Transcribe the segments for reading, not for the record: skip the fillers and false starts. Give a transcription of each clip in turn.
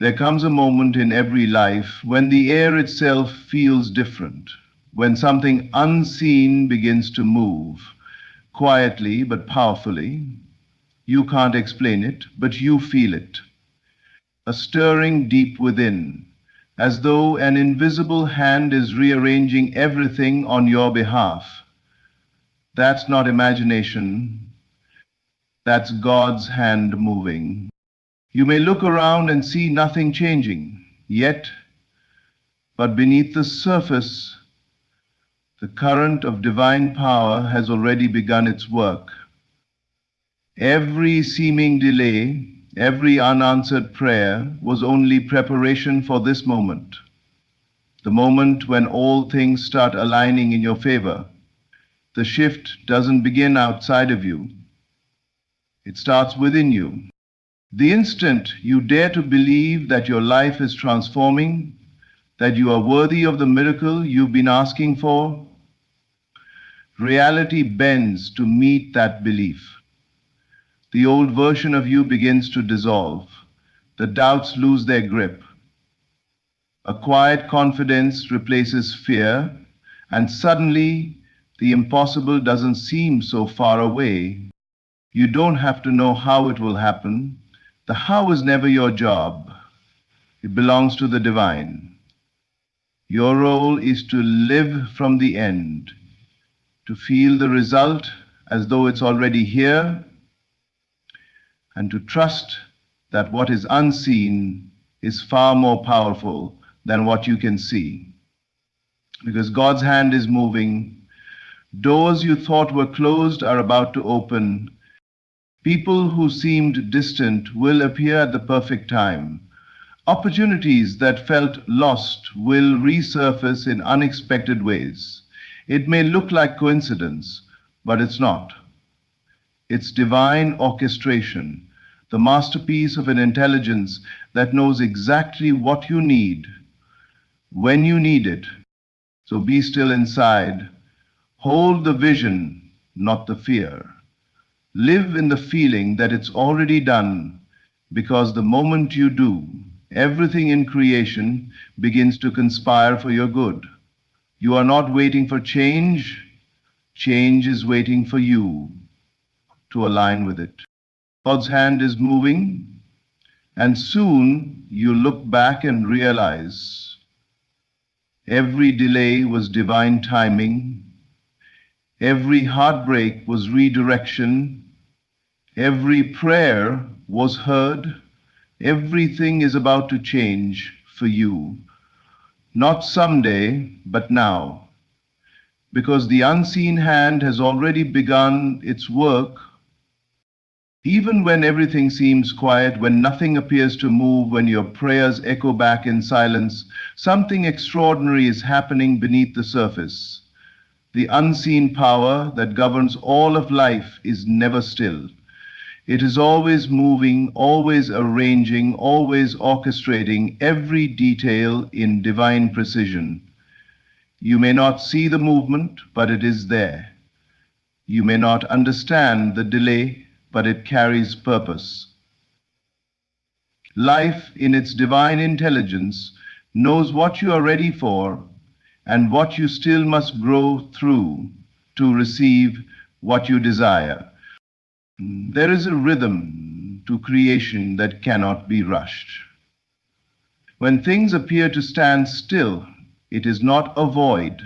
There comes a moment in every life when the air itself feels different, when something unseen begins to move, quietly but powerfully. You can't explain it, but you feel it. A stirring deep within, as though an invisible hand is rearranging everything on your behalf. That's not imagination, that's God's hand moving. You may look around and see nothing changing, yet, but beneath the surface, the current of divine power has already begun its work. Every seeming delay, every unanswered prayer was only preparation for this moment, the moment when all things start aligning in your favor. The shift doesn't begin outside of you, it starts within you. The instant you dare to believe that your life is transforming, that you are worthy of the miracle you've been asking for, reality bends to meet that belief. The old version of you begins to dissolve. The doubts lose their grip. A quiet confidence replaces fear, and suddenly the impossible doesn't seem so far away. You don't have to know how it will happen. The how is never your job. It belongs to the divine. Your role is to live from the end, to feel the result as though it's already here, and to trust that what is unseen is far more powerful than what you can see. Because God's hand is moving, doors you thought were closed are about to open. People who seemed distant will appear at the perfect time. Opportunities that felt lost will resurface in unexpected ways. It may look like coincidence, but it's not. It's divine orchestration, the masterpiece of an intelligence that knows exactly what you need, when you need it. So be still inside. Hold the vision, not the fear. Live in the feeling that it's already done, because the moment you do, everything in creation begins to conspire for your good. You are not waiting for change. Change is waiting for you to align with it. God's hand is moving, and soon you look back and realize every delay was divine timing, every heartbreak was redirection, every prayer was heard, everything is about to change for you. Not someday, but now. Because the unseen hand has already begun its work. Even when everything seems quiet, when nothing appears to move, when your prayers echo back in silence, something extraordinary is happening beneath the surface. The unseen power that governs all of life is never still. It is always moving, always arranging, always orchestrating every detail in divine precision. You may not see the movement, but it is there. You may not understand the delay, but it carries purpose. Life, in its divine intelligence, knows what you are ready for and what you still must grow through to receive what you desire. There is a rhythm to creation that cannot be rushed. When things appear to stand still, it is not a void,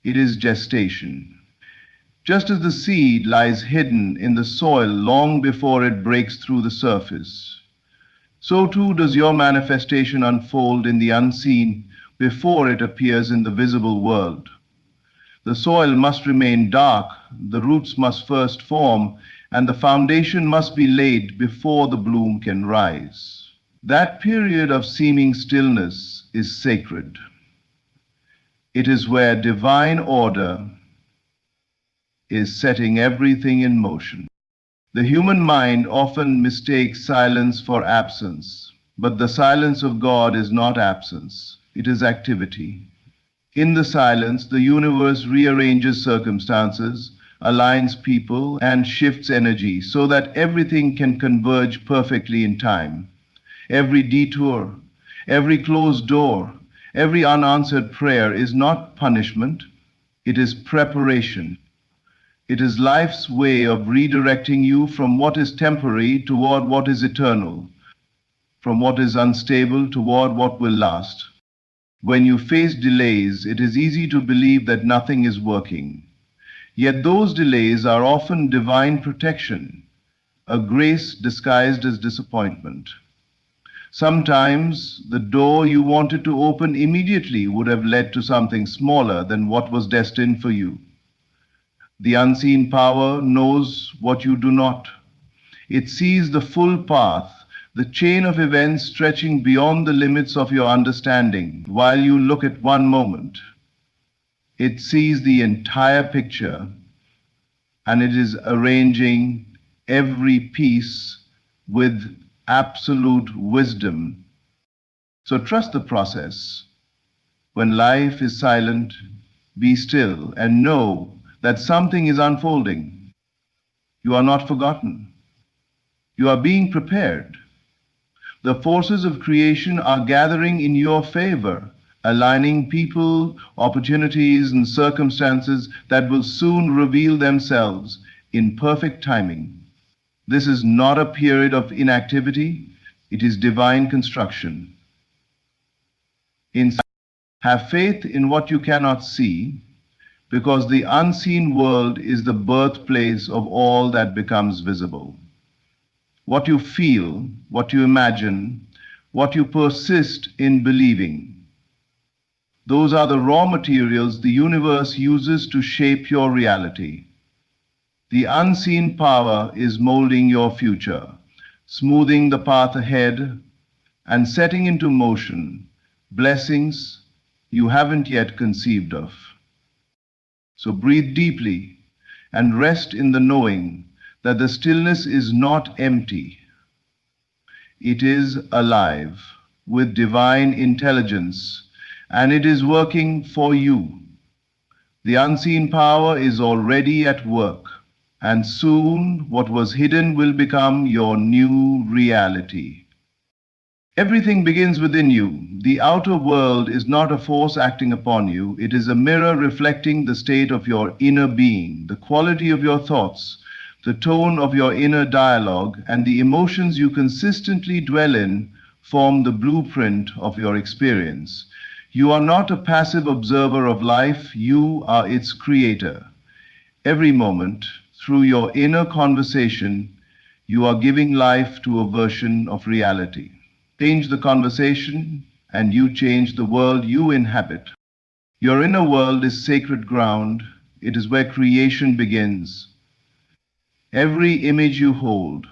it is gestation. Just as the seed lies hidden in the soil long before it breaks through the surface, so too does your manifestation unfold in the unseen before it appears in the visible world. The soil must remain dark, the roots must first form, and the foundation must be laid before the bloom can rise. That period of seeming stillness is sacred. It is where divine order is setting everything in motion. The human mind often mistakes silence for absence, but the silence of God is not absence, it is activity. In the silence, the universe rearranges circumstances, aligns people, and shifts energy so that everything can converge perfectly in time. Every detour, every closed door, every unanswered prayer is not punishment, it is preparation. It is life's way of redirecting you from what is temporary toward what is eternal, from what is unstable toward what will last. When you face delays, it is easy to believe that nothing is working. Yet those delays are often divine protection, a grace disguised as disappointment. Sometimes the door you wanted to open immediately would have led to something smaller than what was destined for you. The unseen power knows what you do not. It sees the full path, the chain of events stretching beyond the limits of your understanding while you look at one moment. It sees the entire picture, and it is arranging every piece with absolute wisdom. So trust the process. When life is silent, be still and know that something is unfolding. You are not forgotten. You are being prepared. The forces of creation are gathering in your favor, aligning people, opportunities, and circumstances that will soon reveal themselves in perfect timing. This is not a period of inactivity, it is divine construction. Have faith in what you cannot see, because the unseen world is the birthplace of all that becomes visible. What you feel, what you imagine, what you persist in believing, those are the raw materials the universe uses to shape your reality. The unseen power is molding your future, smoothing the path ahead, and setting into motion blessings you haven't yet conceived of. So breathe deeply and rest in the knowing that the stillness is not empty. It is alive with divine intelligence, and it is working for you. The unseen power is already at work, and soon what was hidden will become your new reality. Everything begins within you. The outer world is not a force acting upon you. It is a mirror reflecting the state of your inner being, the quality of your thoughts, the tone of your inner dialogue, and the emotions you consistently dwell in form the blueprint of your experience. You are not a passive observer of life, you are its creator. Every moment, through your inner conversation, you are giving life to a version of reality. Change the conversation, and you change the world you inhabit. Your inner world is sacred ground. It is where creation begins. Every image you hold,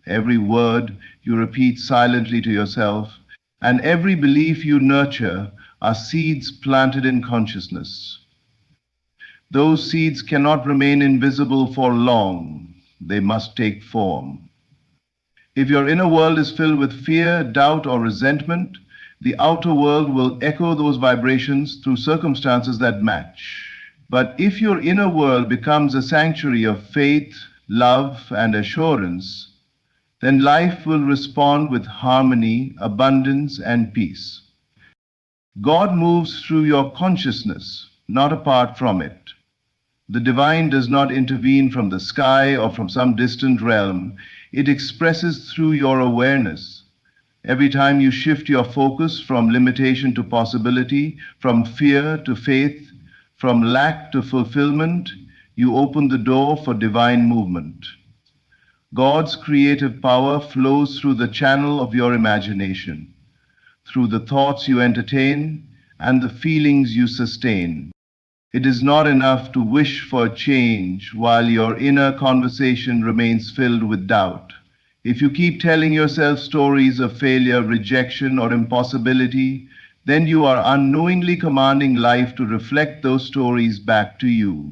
every word you repeat silently to yourself, and every belief you nurture are seeds planted in consciousness. Those seeds cannot remain invisible for long. They must take form. If your inner world is filled with fear, doubt, or resentment, the outer world will echo those vibrations through circumstances that match. But if your inner world becomes a sanctuary of faith, love, and assurance, then life will respond with harmony, abundance, and peace. God moves through your consciousness, not apart from it. The divine does not intervene from the sky or from some distant realm. It expresses through your awareness. Every time you shift your focus from limitation to possibility, from fear to faith, from lack to fulfillment, you open the door for divine movement. God's creative power flows through the channel of your imagination, through the thoughts you entertain and the feelings you sustain. It is not enough to wish for change while your inner conversation remains filled with doubt. If you keep telling yourself stories of failure, rejection, or impossibility, then you are unknowingly commanding life to reflect those stories back to you.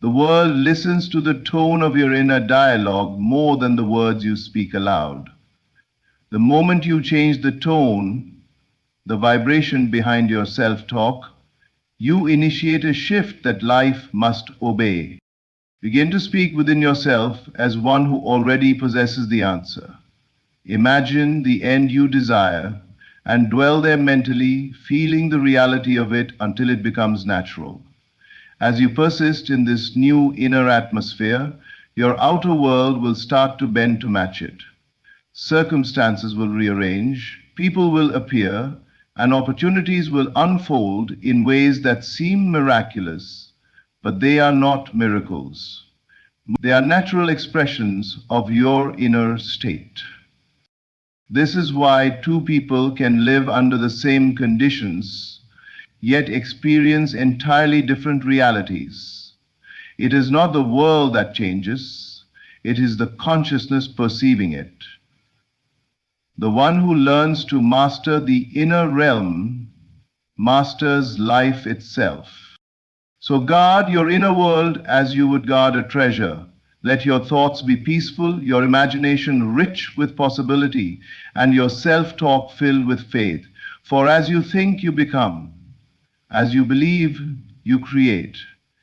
The world listens to the tone of your inner dialogue more than the words you speak aloud. The moment you change the tone, the vibration behind your self-talk, you initiate a shift that life must obey. Begin to speak within yourself as one who already possesses the answer. Imagine the end you desire and dwell there mentally, feeling the reality of it until it becomes natural. As you persist in this new inner atmosphere, your outer world will start to bend to match it. Circumstances will rearrange, people will appear, and opportunities will unfold in ways that seem miraculous, but they are not miracles. They are natural expressions of your inner state. This is why two people can live under the same conditions, yet experience entirely different realities. It is not the world that changes, it is the consciousness perceiving it. The one who learns to master the inner realm masters life itself. So guard your inner world as you would guard a treasure. Let your thoughts be peaceful, your imagination rich with possibility, and your self-talk filled with faith. For as you think, you become. As you believe, you create.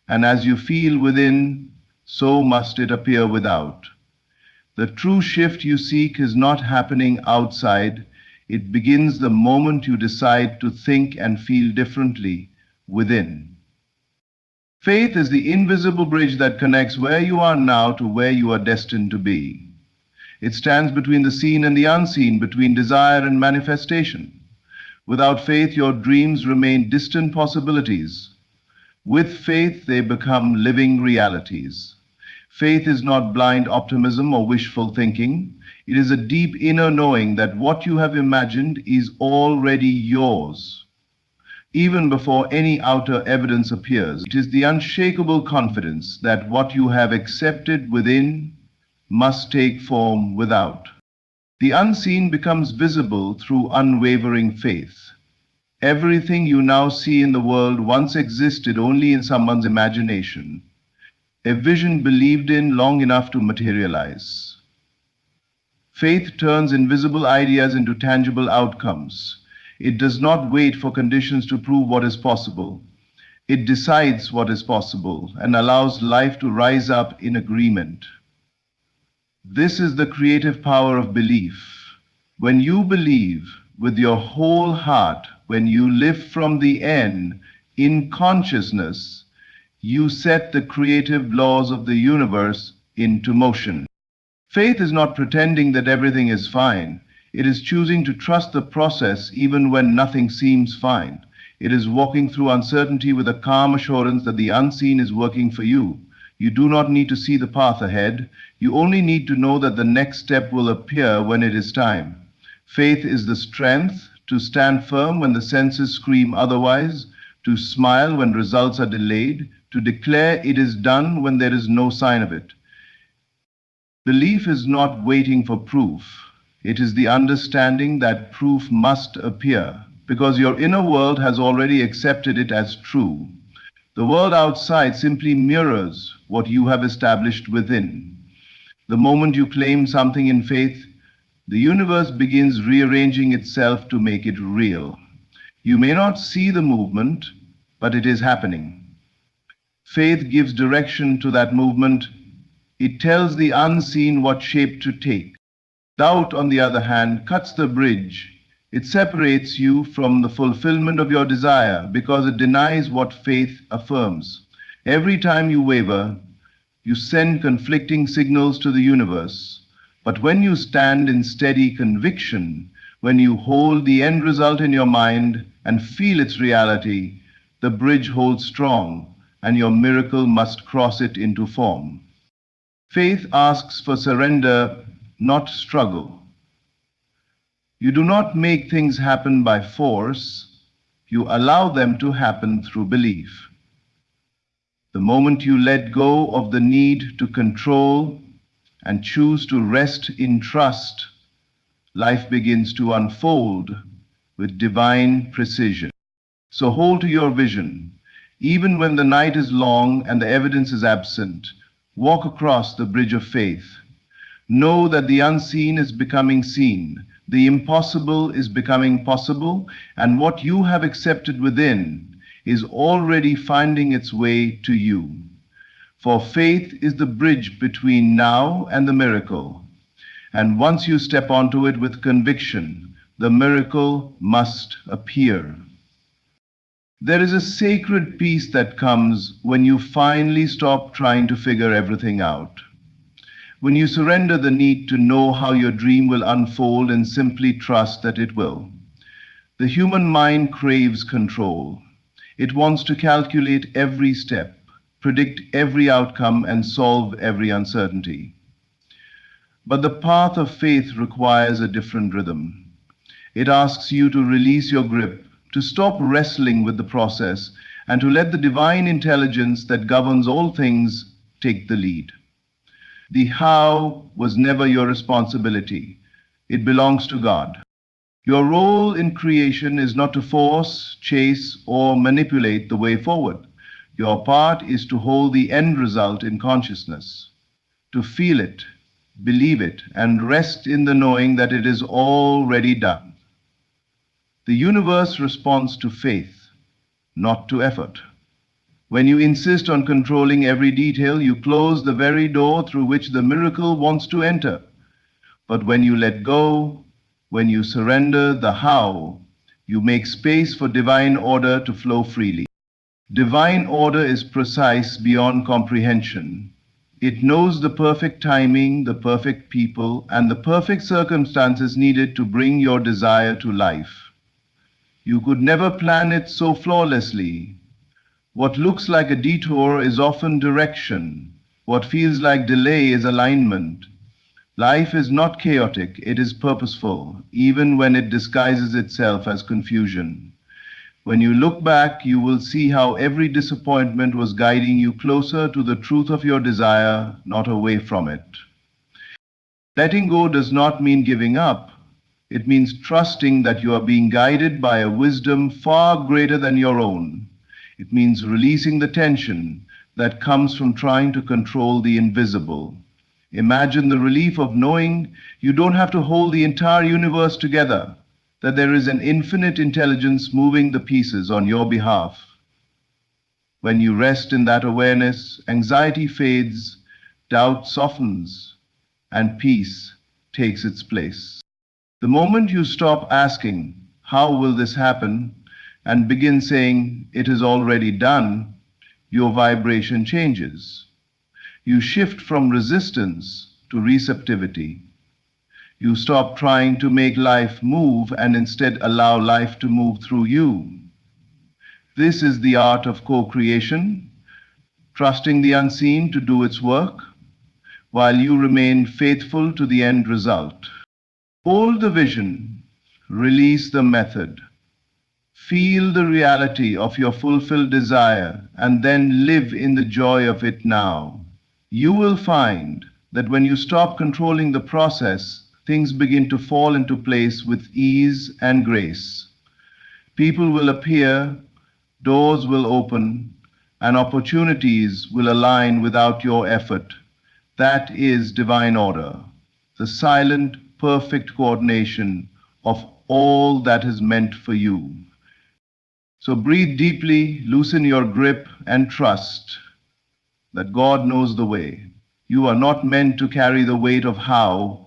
And as you feel within, so must it appear without. The true shift you seek is not happening outside. It begins the moment you decide to think and feel differently within. Faith is the invisible bridge that connects where you are now to where you are destined to be. It stands between the seen and the unseen, between desire and manifestation. Without faith, your dreams remain distant possibilities. With faith, they become living realities. Faith is not blind optimism or wishful thinking. It is a deep inner knowing that what you have imagined is already yours. Even before any outer evidence appears, it is the unshakable confidence that what you have accepted within must take form without. The unseen becomes visible through unwavering faith. Everything you now see in the world once existed only in someone's imagination, a vision believed in long enough to materialize. Faith turns invisible ideas into tangible outcomes. It does not wait for conditions to prove what is possible. It decides what is possible and allows life to rise up in agreement. This is the creative power of belief. When you believe with your whole heart, when you live from the end in consciousness, you set the creative laws of the universe into motion. Faith is not pretending that everything is fine. It is choosing to trust the process even when nothing seems fine. It is walking through uncertainty with a calm assurance that the unseen is working for you. You do not need to see the path ahead. You only need to know that the next step will appear when it is time. Faith is the strength to stand firm when the senses scream otherwise, to smile when results are delayed, to declare it is done when there is no sign of it. Belief is not waiting for proof. It is the understanding that proof must appear, because your inner world has already accepted it as true. The world outside simply mirrors what you have established within. The moment you claim something in faith, the universe begins rearranging itself to make it real. You may not see the movement, but it is happening. Faith gives direction to that movement. It tells the unseen what shape to take. Doubt, on the other hand, cuts the bridge. It separates you from the fulfillment of your desire because it denies what faith affirms. Every time you waver, you send conflicting signals to the universe. But when you stand in steady conviction, when you hold the end result in your mind and feel its reality, the bridge holds strong, and your miracle must cross it into form. Faith asks for surrender, not struggle. You do not make things happen by force. You allow them to happen through belief. The moment you let go of the need to control and choose to rest in trust, life begins to unfold with divine precision. So hold to your vision. Even when the night is long and the evidence is absent, walk across the bridge of faith. Know that the unseen is becoming seen, the impossible is becoming possible, and what you have accepted within is already finding its way to you. For faith is the bridge between now and the miracle. And once you step onto it with conviction, the miracle must appear. There is a sacred peace that comes when you finally stop trying to figure everything out. When you surrender the need to know how your dream will unfold and simply trust that it will. The human mind craves control. It wants to calculate every step, predict every outcome, and solve every uncertainty. But the path of faith requires a different rhythm. It asks you to release your grip, to stop wrestling with the process, and to let the divine intelligence that governs all things take the lead. The how was never your responsibility. It belongs to God. Your role in creation is not to force, chase, or manipulate the way forward. Your part is to hold the end result in consciousness, to feel it, believe it, and rest in the knowing that it is already done. The universe responds to faith, not to effort. When you insist on controlling every detail, you close the very door through which the miracle wants to enter. But when you let go, when you surrender the how, you make space for divine order to flow freely. Divine order is precise beyond comprehension. It knows the perfect timing, the perfect people, and the perfect circumstances needed to bring your desire to life. You could never plan it so flawlessly. What looks like a detour is often direction. What feels like delay is alignment. Life is not chaotic, it is purposeful, even when it disguises itself as confusion. When you look back, you will see how every disappointment was guiding you closer to the truth of your desire, not away from it. Letting go does not mean giving up. It means trusting that you are being guided by a wisdom far greater than your own. It means releasing the tension that comes from trying to control the invisible. Imagine the relief of knowing you don't have to hold the entire universe together, that there is an infinite intelligence moving the pieces on your behalf. When you rest in that awareness, anxiety fades, doubt softens, and peace takes its place. The moment you stop asking, "How will this happen?" and begin saying, "It is already done," your vibration changes. You shift from resistance to receptivity. You stop trying to make life move and instead allow life to move through you. This is the art of co-creation, trusting the unseen to do its work, while you remain faithful to the end result. Hold the vision, release the method, feel the reality of your fulfilled desire, and then live in the joy of it now. You will find that when you stop controlling the process, things begin to fall into place with ease and grace. People will appear, doors will open, and opportunities will align without your effort. That is divine order, the silent, perfect coordination of all that is meant for you. So breathe deeply, loosen your grip, and trust that God knows the way. You are not meant to carry the weight of how.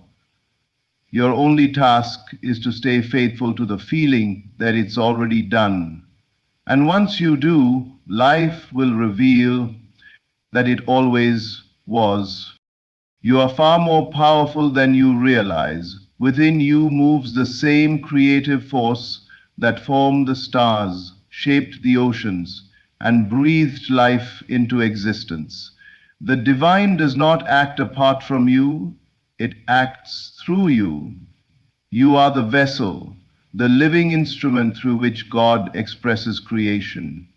Your only task is to stay faithful to the feeling that it's already done. And once you do, life will reveal that it always was. You are far more powerful than you realize. Within you moves the same creative force that formed the stars, shaped the oceans, and breathed life into existence. The divine does not act apart from you, it acts through you. You are the vessel, the living instrument through which God expresses creation.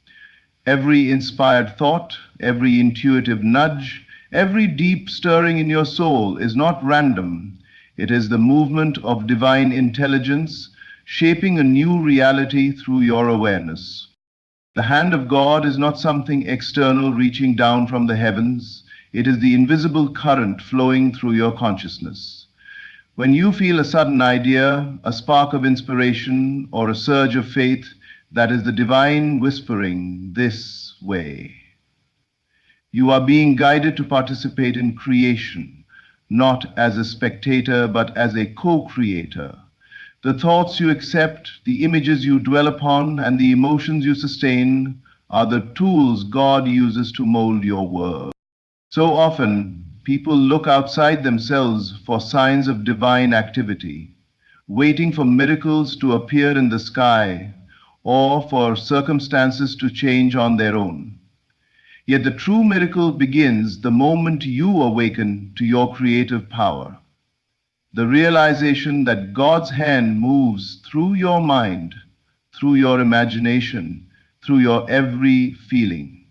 Every inspired thought, every intuitive nudge, every deep stirring in your soul is not random. It is the movement of divine intelligence shaping a new reality through your awareness. The hand of God is not something external reaching down from the heavens. It is the invisible current flowing through your consciousness. When you feel a sudden idea, a spark of inspiration, or a surge of faith, that is the divine whispering this way. You are being guided to participate in creation, not as a spectator, but as a co-creator. The thoughts you accept, the images you dwell upon, and the emotions you sustain are the tools God uses to mold your world. So often, people look outside themselves for signs of divine activity, waiting for miracles to appear in the sky or for circumstances to change on their own. Yet the true miracle begins the moment you awaken to your creative power. The realization that God's hand moves through your mind, through your imagination, through your every feeling.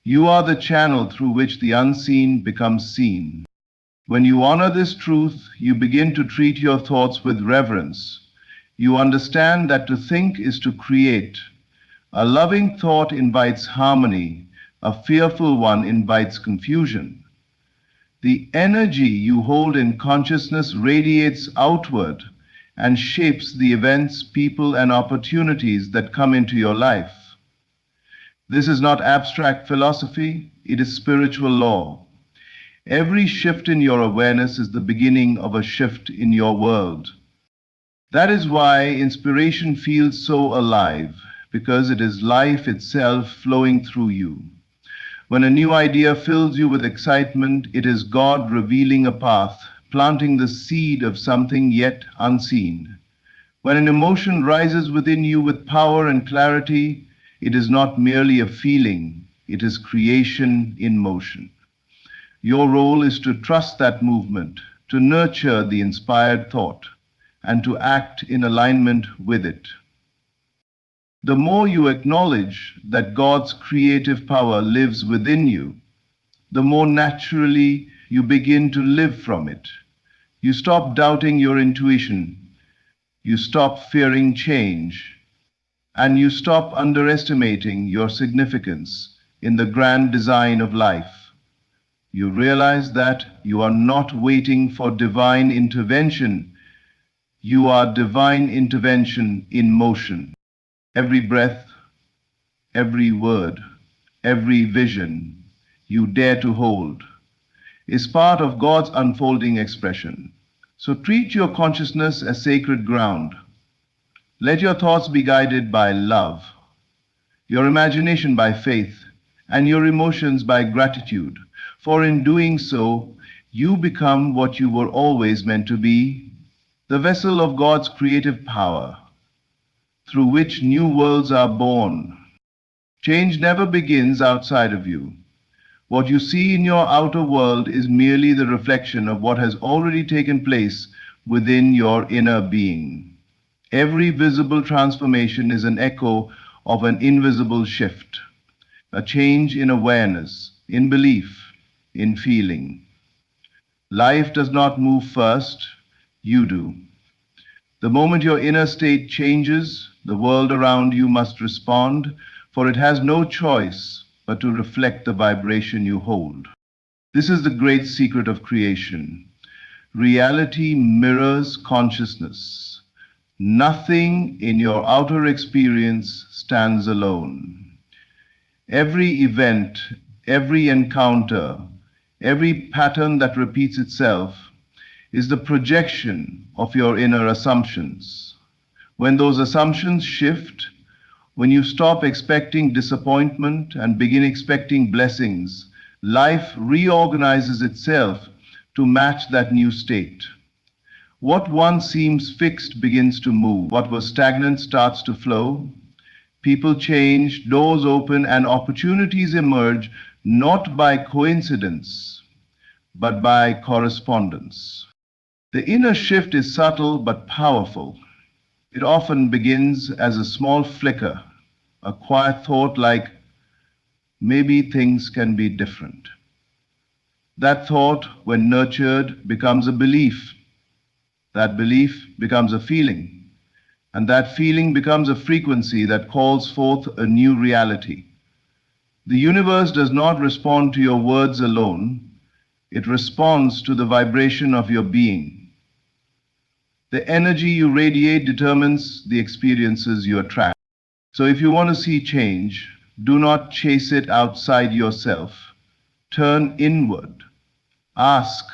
You are the channel through which the unseen becomes seen. When you honor this truth, you begin to treat your thoughts with reverence. You understand that to think is to create. A loving thought invites harmony, a fearful one invites confusion. The energy you hold in consciousness radiates outward and shapes the events, people, and opportunities that come into your life. This is not abstract philosophy, it is spiritual law. Every shift in your awareness is the beginning of a shift in your world. That is why inspiration feels so alive, because it is life itself flowing through you. When a new idea fills you with excitement, it is God revealing a path, planting the seed of something yet unseen. When an emotion rises within you with power and clarity, it is not merely a feeling, it is creation in motion. Your role is to trust that movement, to nurture the inspired thought, and to act in alignment with it. The more you acknowledge that God's creative power lives within you, the more naturally you begin to live from it. You stop doubting your intuition, you stop fearing change, and you stop underestimating your significance in the grand design of life. You realize that you are not waiting for divine intervention, you are divine intervention in motion. Every breath, every word, every vision you dare to hold is part of God's unfolding expression. So treat your consciousness as sacred ground. Let your thoughts be guided by love, your imagination by faith, and your emotions by gratitude. For in doing so, you become what you were always meant to be, the vessel of God's creative power, through which new worlds are born. Change never begins outside of you. What you see in your outer world is merely the reflection of what has already taken place within your inner being. Every visible transformation is an echo of an invisible shift, a change in awareness, in belief, in feeling. Life does not move first, you do. The moment your inner state changes, the world around you must respond, for it has no choice but to reflect the vibration you hold. This is the great secret of creation. Reality mirrors consciousness. Nothing in your outer experience stands alone. Every event, every encounter, every pattern that repeats itself is the projection of your inner assumptions. When those assumptions shift, when you stop expecting disappointment and begin expecting blessings, life reorganizes itself to match that new state. What once seems fixed begins to move. What was stagnant starts to flow. People change, doors open, and opportunities emerge not by coincidence, but by correspondence. The inner shift is subtle but powerful. It often begins as a small flicker, a quiet thought like, maybe things can be different. That thought, when nurtured, becomes a belief. That belief becomes a feeling. And that feeling becomes a frequency that calls forth a new reality. The universe does not respond to your words alone. It responds to the vibration of your being. The energy you radiate determines the experiences you attract. So if you want to see change, do not chase it outside yourself. Turn inward. Ask,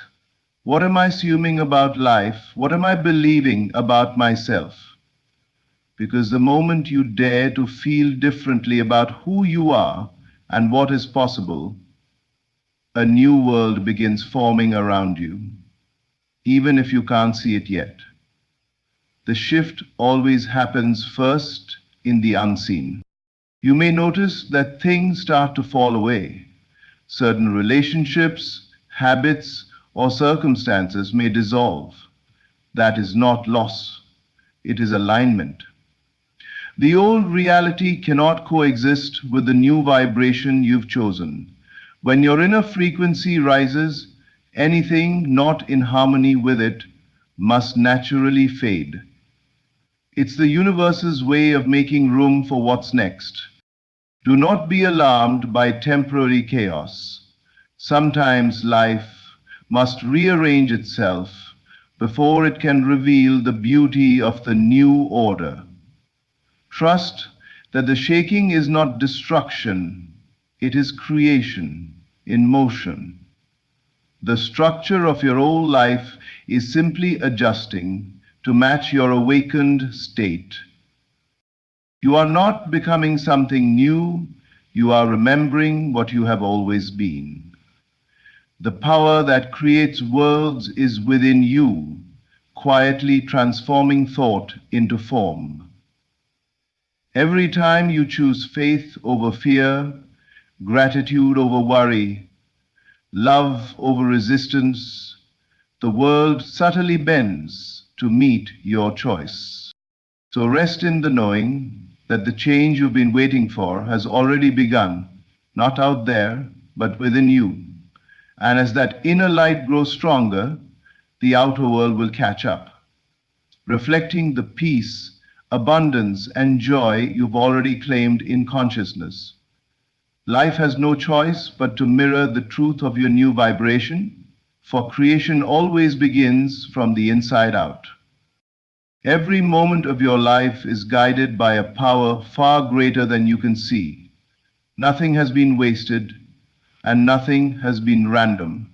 What am I assuming about life? What am I believing about myself? Because the moment you dare to feel differently about who you are and what is possible, a new world begins forming around you, even if you can't see it yet. The shift always happens first in the unseen. You may notice that things start to fall away. Certain relationships, habits, or circumstances may dissolve. That is not loss, it is alignment. The old reality cannot coexist with the new vibration you've chosen. When your inner frequency rises, anything not in harmony with it must naturally fade. It's the universe's way of making room for what's next. Do not be alarmed by temporary chaos. Sometimes life must rearrange itself before it can reveal the beauty of the new order. Trust that the shaking is not destruction, it is creation in motion. The structure of your old life is simply adjusting to match your awakened state. You are not becoming something new, you are remembering what you have always been. The power that creates worlds is within you, quietly transforming thought into form. Every time you choose faith over fear, gratitude over worry, love over resistance, the world subtly bends to meet your choice. So rest in the knowing that the change you've been waiting for has already begun, not out there, but within you. And as that inner light grows stronger, the outer world will catch up, reflecting the peace, abundance, and joy you've already claimed in consciousness. Life has no choice but to mirror the truth of your new vibration, for creation always begins from the inside out. Every moment of your life is guided by a power far greater than you can see. Nothing has been wasted, and nothing has been random.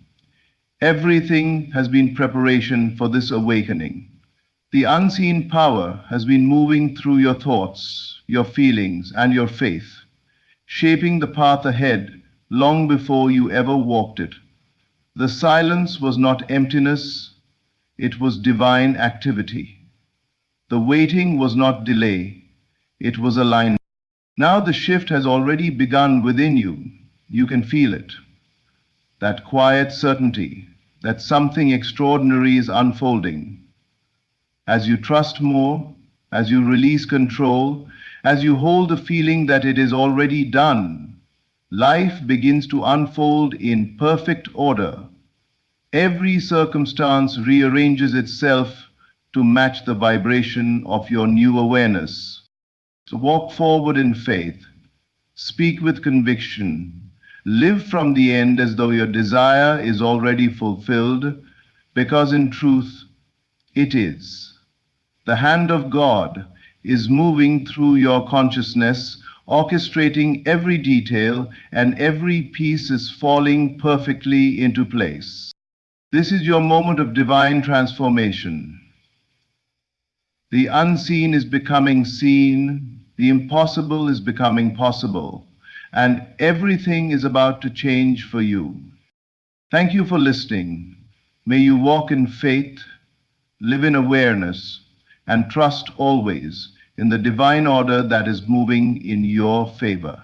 Everything has been preparation for this awakening. The unseen power has been moving through your thoughts, your feelings, and your faith, shaping the path ahead long before you ever walked it. The silence was not emptiness, it was divine activity. The waiting was not delay, it was alignment. Now the shift has already begun within you. You can feel it. That quiet certainty that something extraordinary is unfolding. As you trust more, as you release control, as you hold the feeling that it is already done, life begins to unfold in perfect order. Every circumstance rearranges itself to match the vibration of your new awareness. So walk forward in faith, speak with conviction, live from the end as though your desire is already fulfilled, because in truth it is. The hand of God is moving through your consciousness, orchestrating every detail, and every piece is falling perfectly into place. This is your moment of divine transformation. The unseen is becoming seen, the impossible is becoming possible, and everything is about to change for you. Thank you for listening. May you walk in faith, live in awareness, and trust always in the divine order that is moving in your favor.